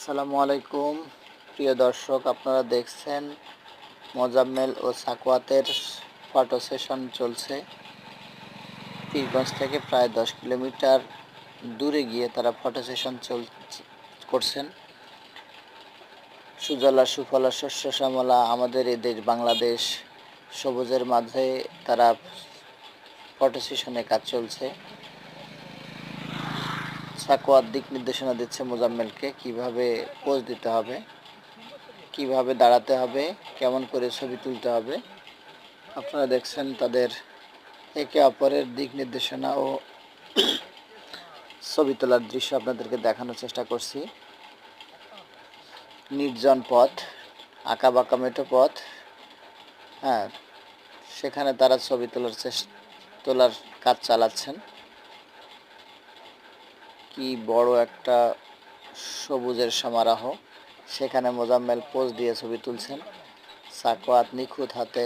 আসসালামু আলাইকুম প্রিয় দর্শক, আপনারা দেখছেন মোজাম্মেল ও সাকওয়াতের ফটো সেশন চলছে। পীরগঞ্জ থেকে প্রায় 10 কিলোমিটার দূরে গিয়ে তারা ফটো সেশন করছেন। সুজলা সুফলা শস্য শ্যামলা আমাদের এই দেশ বাংলাদেশ, সবুজের মাঝে তারা ফটো সেশনে কাজ চলছে। সাকওয়াত দিক নির্দেশনা দিচ্ছে মোজাম্মেলকে কিভাবে পোজ দিতে হবে, কিভাবে দাঁড়াতে হবে, কেমন করে ছবি তুলতে হবে। আপনারা দেখছেন তাদের একে অপরের দিক নির্দেশনা ও ছবি তোলার দৃশ্য আপনাদেরকে দেখানোর চেষ্টা করছি। নির্জন পথ, আঁকা বাঁকা মেঠো পথ, হ্যাঁ, সেখানে তারা ছবি তোলার কাজ চালাচ্ছেন। কি বড় একটা সবুজের সমারোহ, সেখানে মোজাম্মেল পোজ দিয়ে ছবি তুলছেন। সাকওয়াত নিখুঁত হাতে